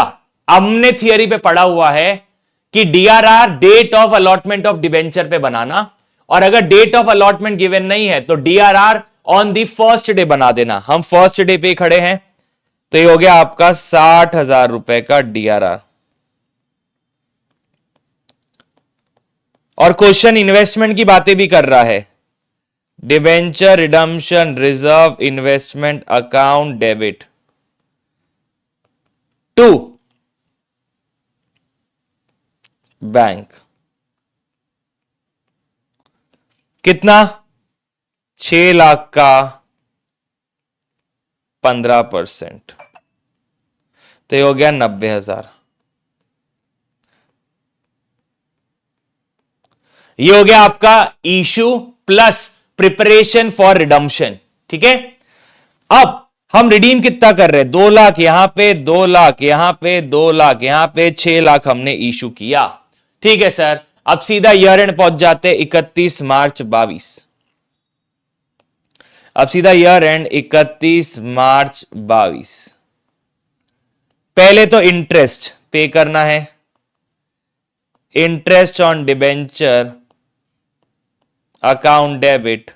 हमने थियरी पे पढ़ा हुआ है कि DRR date of allotment of debenture पे बनाना, और अगर डेट ऑफ अलॉटमेंट गिवन नहीं है तो DRR on the first day बना देना। हम फर्स्ट डे पे खड़े हैं, तो ये हो गया आपका 60,000 रुपए का डीआरआर। और क्वेश्चन इन्वेस्टमेंट की बातें भी कर रहा है। Debenture redemption reserve investment account debit to bank. कितना? 6 लाख का 15%, तो ये हो गया 90,000। ये हो गया आपका issue plus preparation for redemption. ठीक है, अब हम रिडीम कितना कर रहे हैं? 2 लाख यहां पे, 2 लाख यहां पे, 2 लाख यहां पे, 6 लाख हमने इशू किया। ठीक है सर, अब सीधा ईयर एंड पहुंच जाते 31 मार्च 22। अब सीधा ईयर एंड 31 मार्च 22। पहले तो इंटरेस्ट पे करना है, interest on debenture account debit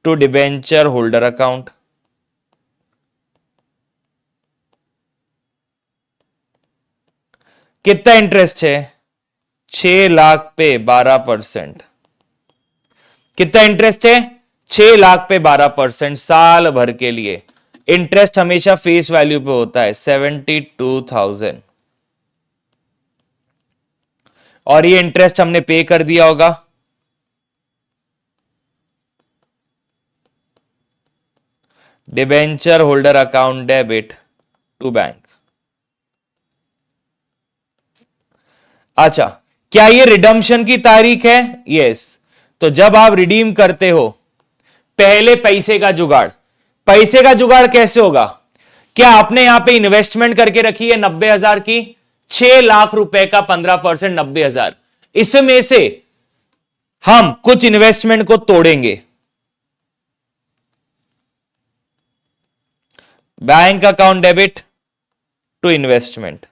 to debenture holder account. कितना इंटरेस्ट है? 6 लाख पे 12%। कितना इंटरेस्ट है? 6 लाख पे 12% साल भर के लिए। इंटरेस्ट हमेशा फेस वैल्यू पे होता है 72,000, और ये इंटरेस्ट हमने पे कर दिया होगा। Debenture holder account debit to bank. अच्छा, क्या ये रिडम्पशन की तारीख है? यस। तो जब आप रिडीम करते हो, पहले पैसे का जुगाड़। पैसे का जुगाड़ कैसे होगा? क्या आपने यहां पे इन्वेस्टमेंट करके रखी है 90,000 की? 6 लाख रुपए का 15% 90,000। इसमें से हम कुछ इन्वेस्टमेंट को तोड़ेंगे। Bank account debit to investment.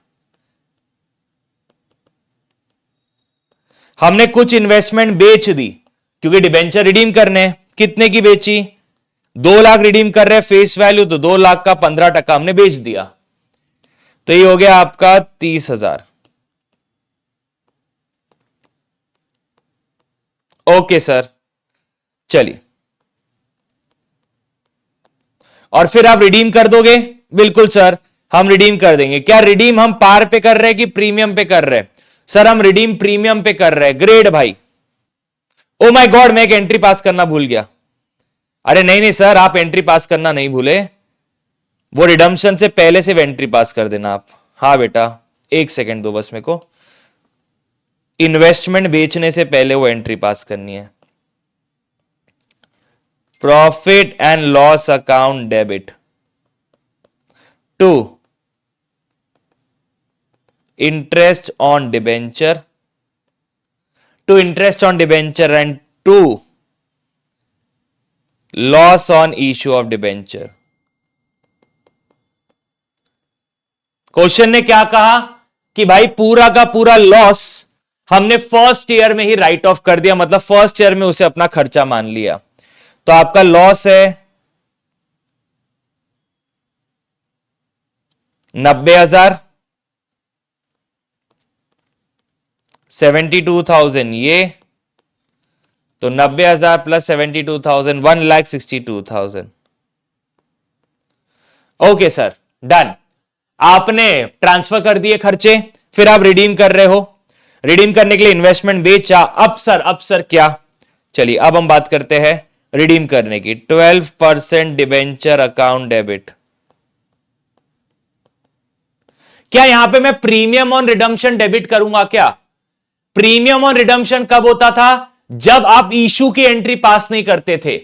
हमने कुछ इन्वेस्टमेंट बेच दी क्योंकि डिबेंचर रिडीम करने हैं। कितने की बेची? 2 लाख रिडीम कर रहे फेस वैल्यू, तो 2 लाख का 15% हमने बेच दिया, तो ये हो गया आपका 30,000। ओके सर, चलिए, और फिर आप रिडीम कर दोगे? बिल्कुल सर, हम रिडीम कर देंगे। क्या रिडीम हम पार पे कर रहे हैं कि प्रीमियम पे कर रहे हैं? सर हम रिडीम प्रीमियम पे कर रहे हैं। ग्रेड भाई, ओ माय गॉड, मैं एक एंट्री पास करना भूल गया। अरे नहीं नहीं सर, आप एंट्री पास करना नहीं भूले, वो रिडम्पशन से पहले से एंट्री पास कर देना आप। हाँ बेटा, एक सेकेंड दो बस मेरे को, इन्वेस्टमेंट बेचने से पहले वो एंट्री पास करनी है। Profit and loss account debit to interest on debenture, to interest on debenture and to loss on issue of debenture. Question ने क्या कहा कि भाई पूरा का पूरा लॉस हमने फर्स्ट ईयर में ही राइट ऑफ कर दिया, मतलब फर्स्ट ईयर में उसे अपना खर्चा मान लिया। तो आपका लॉस है 90,000, 72,000 ये, तो 90,000 प्लस 72,000 1,62,000। Okay sir, done. आपने ट्रांसफर कर दिए खर्चे, फिर आप रिडीम कर रहे हो, रिडीम करने के लिए इन्वेस्टमेंट बेचा। अब सर क्या? चलिए अब हम बात करते हैं रिडीम करने की। 12% डिबेंचर अकाउंट डेबिट। क्या यहां पे मैं प्रीमियम ऑन रिडम्पशन डेबिट करूंगा क्या? प्रीमियम ऑन रिडम्पशन कब होता था? जब आप इशू की एंट्री पास नहीं करते थे।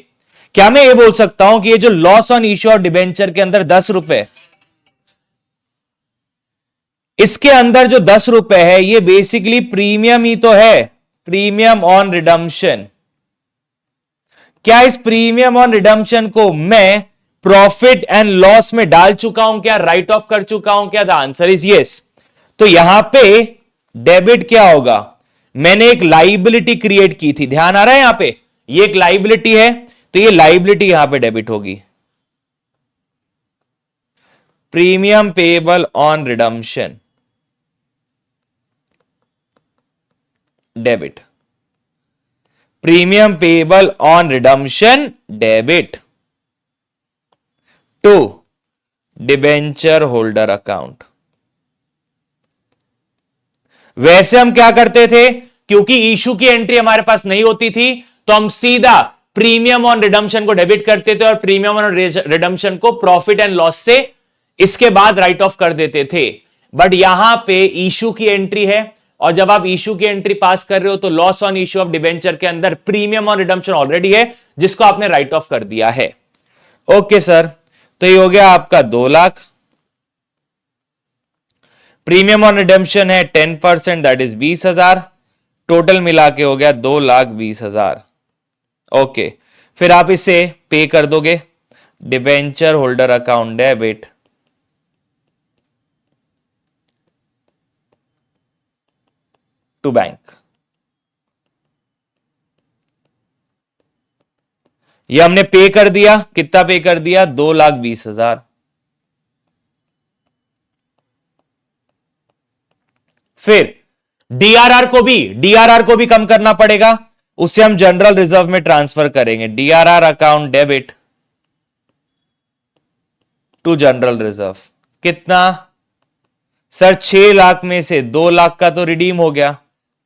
क्या मैं ये बोल सकता हूं कि ये जो loss on issue of debenture के अंदर 10 रुपए, इसके अंदर जो 10 रुपए है ये बेसिकली प्रीमियम ही तो है, प्रीमियम ऑन रिडम्पशन। क्या इस प्रीमियम ऑन रिडम्पशन को मैं प्रॉफिट एंड लॉस में डाल चुका हूं क्या? राइट ऑफ कर चुका हूं क्या? The answer is yes. तो यहां पे डेबिट क्या होगा? मैंने एक लाइबिलिटी क्रिएट की थी, ध्यान आ रहा है? यहां पे ये एक लाइबिलिटी है, तो ये लाइबिलिटी यहां पे डेबिट होगी। Premium payable on redemption debit, premium payable on redemption debit to debenture holder account. वैसे हम क्या करते थे, क्योंकि इशू की एंट्री हमारे पास नहीं होती थी, तो हम सीधा प्रीमियम ऑन रिडम्पशन को डेबिट करते थे और प्रीमियम ऑन रिडम्पशन को प्रॉफिट एंड लॉस से इसके बाद राइट ऑफ कर देते थे। बट यहां पे इशू की एंट्री है, और जब आप इशू की एंट्री पास कर रहे हो तो loss on issue of debenture के अंदर प्रीमियम ऑन रिडम्पशन ऑलरेडी है, जिसको आपने राइट ऑफ कर दिया है। ओके सर, तो ये हो गया आपका 2 लाख। प्रीमियम ऑन रिडेम्पशन है 10%, दैट इज 20,000। टोटल मिला के हो गया 2,20,000। ओके, फिर आप इसे पे कर दोगे, debenture holder account debit to bank. ये हमने पे कर दिया, कितना पे कर दिया? 2,20,000। फिर डीआरआर को भी कम करना पड़ेगा, उसे हम जनरल रिजर्व में ट्रांसफर करेंगे। DRR account debit to general reserve. कितना सर? 6 लाख में से 2 लाख का तो रिडीम हो गया,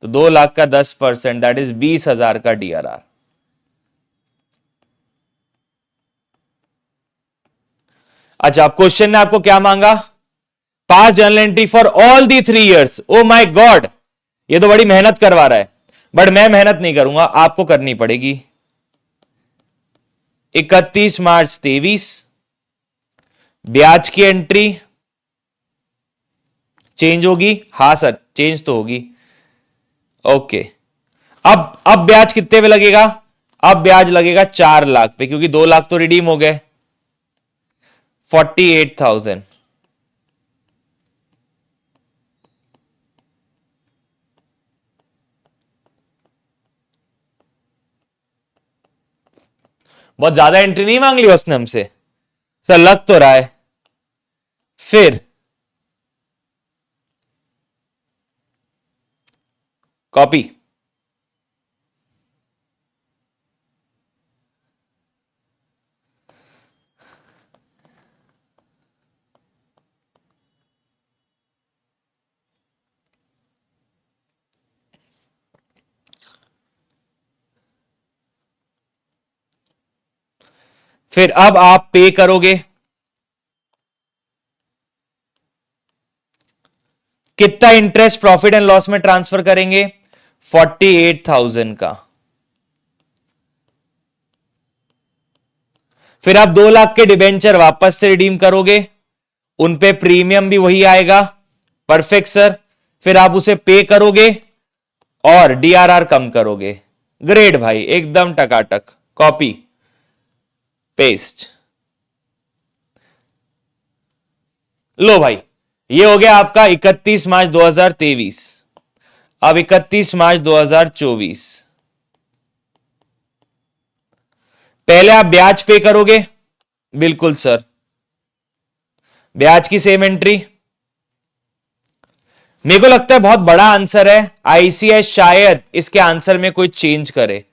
तो 2 लाख का 10%, दैट इज 20,000 का डीआरआर। अच्छा, अब क्वेश्चन ने आपको क्या मांगा? पास journal entry for all the 3 years. O my God, ये तो बड़ी मेहनत करवा रहा है, बट मैं मेहनत नहीं करूंगा, आपको करनी पड़ेगी। 31 मार्च 23, ब्याज की एंट्री चेंज होगी? हां सर, चेंज तो होगी। ओके, अब ब्याज कितने पे लगेगा? अब ब्याज लगेगा 4 लाख पे, क्योंकि 2 लाख तो रिडीम हो गए। 48,000। बहुत ज्यादा एंट्री नहीं मांग ली उसने हमसे, सर लग तो रहा है। फिर कॉपी, फिर अब आप पे करोगे कितना इंटरेस्ट प्रॉफिट एंड लॉस में ट्रांसफर करेंगे? 48,000 का। फिर आप 2 लाख के डिबेंचर वापस से रिडीम करोगे, उन पे प्रीमियम भी वही आएगा। परफेक्ट सर, फिर आप उसे पे करोगे और डीआरआर कम करोगे। ग्रेट भाई, एकदम टकाटक। कॉपी पेस्ट, लो भाई, ये हो गया आपका 31 मार्च 2023। अब 31 मार्च 2024, पहले आप ब्याज पे करोगे। बिल्कुल सर, ब्याज की सेम एंट्री मेरे को लगता है बहुत बड़ा आंसर है। आईसीआई शायद इसके आंसर में कोई चेंज करे,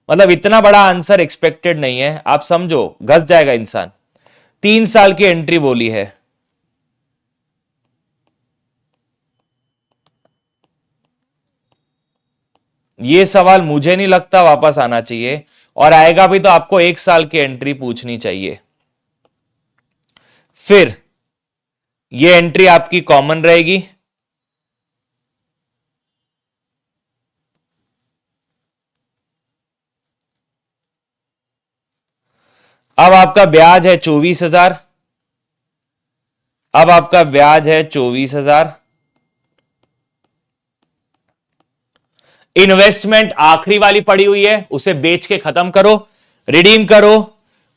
मतलब इतना बड़ा आंसर एक्सपेक्टेड नहीं है। आप समझो, घस जाएगा इंसान। 3 साल की एंट्री बोली है। ये सवाल मुझे नहीं लगता वापस आना चाहिए, और आएगा भी तो आपको 1 साल की एंट्री पूछनी चाहिए। फिर ये एंट्री आपकी कॉमन रहेगी। अब आपका ब्याज है 24,000। अब आपका ब्याज है 24,000। इन्वेस्टमेंट आखिरी वाली पड़ी हुई है, उसे बेच के खत्म करो, रिडीम करो,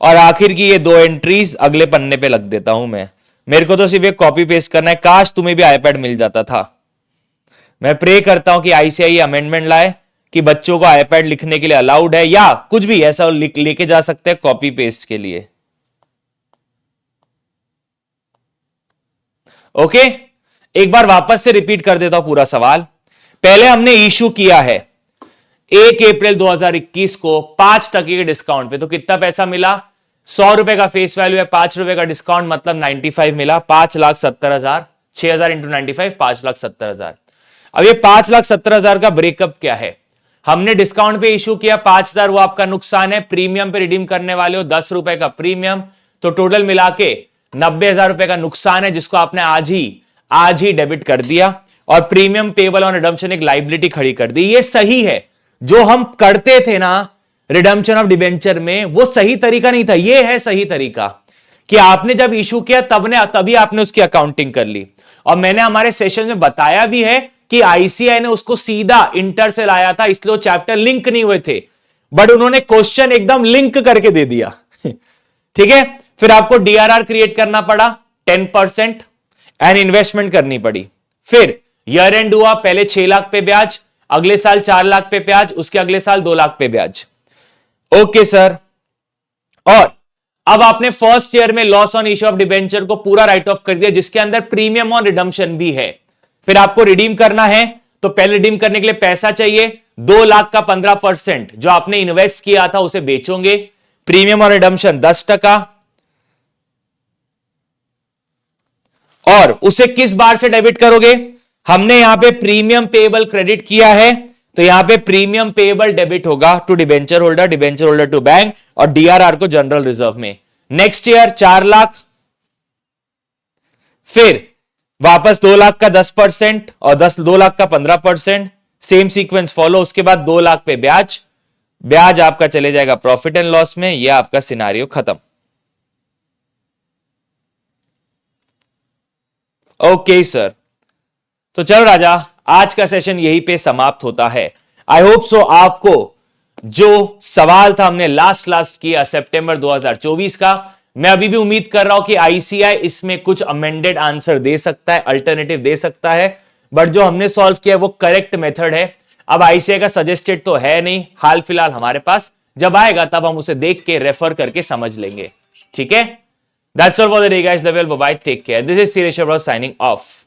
और आखिर की ये 2 एंट्रीज अगले पन्ने पे लग देता हूं मैं। मेरे को तो सिर्फ एक कॉपी पेस्ट करना है। काश तुम्हें भी आईपैड मिल जाता था। मैं प्रे करता हूं कि आईसीआई अमेंडमेंट लाए कि बच्चों को आईपैड लिखने के लिए अलाउड है, या कुछ भी ऐसा लेके जा सकते हैं कॉपी पेस्ट के लिए। ओके, एक बार वापस से रिपीट कर देता हूं पूरा सवाल। पहले हमने इशू किया है 1 अप्रैल 2021 को 5% के डिस्काउंट पे, तो कितना पैसा मिला? 100 रुपए का फेस वैल्यू है, 5 रुपए का डिस्काउंट मतलब 95 मिला। 5,70,000, 6,000 इंटू 95, 5,70,000। अब ये 5,70,000 का ब्रेकअप क्या है? हमने डिस्काउंट पे इशू किया 5,000, वो आपका नुकसान है। प्रीमियम पे रिडीम करने वाले हो 10 रुपए का प्रीमियम, तो टोटल मिला के 90,000 रुपए का नुकसान है, जिसको आपने आज ही डेबिट कर दिया। और प्रीमियम पेबल ऑन रिडम्पशन एक लाइबिलिटी खड़ी कर दी। ये सही है, जो हम करते थे ना रिडम्पशन ऑफ डिबेंचर में, वो सही तरीका नहीं था। ये है सही तरीका कि आपने जब इशू किया तभी आपने उसकी अकाउंटिंग कर ली। और मैंने हमारे सेशन में बताया भी है कि आईसीआई ने उसको सीधा इंटर से लाया था, इसलिए वो चैप्टर लिंक नहीं हुए थे, बट उन्होंने क्वेश्चन एकदम लिंक करके दे दिया। ठीक है, फिर आपको डीआरआर क्रिएट करना पड़ा 10% एंड इन्वेस्टमेंट करनी पड़ी। फिर ईयर एंड हुआ, पहले 6 लाख पे ब्याज, अगले साल 4 लाख पे ब्याज, उसके अगले साल 2 लाख पे ब्याज। Okay sir. और अब आपने फर्स्ट ईयर में loss on issue of debenture को पूरा राइट ऑफ कर दिया, जिसके अंदर प्रीमियम ऑन रिडम्पशन भी है। फिर आपको रिडीम करना है, तो पहले रिडीम करने के लिए पैसा चाहिए। 2 लाख का 15% जो आपने इन्वेस्ट किया था उसे बेचोगे। प्रीमियम ऑन रिडम्पशन 10%, और उसे किस बार से डेबिट करोगे? हमने यहां पे प्रीमियम पेएबल क्रेडिट किया है, तो यहां पे प्रीमियम पेएबल डेबिट होगा to debenture holder to bank, और डीआरआर को जनरल रिजर्व में। नेक्स्ट ईयर 4 लाख, फिर वापस 2 लाख का 10% और 2 लाख का 15%, सेम सीक्वेंस फॉलो। उसके बाद 2 लाख पे ब्याज आपका चले जाएगा प्रॉफिट एंड लॉस में। यह आपका सिनारियो खत्म। ओके सर, तो चलो राजा, आज का सेशन यहीं पे समाप्त होता है। आई होप सो आपको जो सवाल था हमने लास्ट किया सितंबर 2024 का, मैं अभी भी उम्मीद कर रहा हूं कि आईसीआई इसमें कुछ अमेंडेड आंसर दे सकता है, अल्टरनेटिव दे सकता है, बट जो हमने सॉल्व किया वो करेक्ट मेथड है। अब आईसीआई का सजेस्टेड तो है नहीं हाल फिलहाल हमारे पास, जब आएगा तब हम उसे देख के रेफर करके समझ लेंगे। ठीक है, that's all for the day guys, love you all, bye bye, take care. This is series signing of.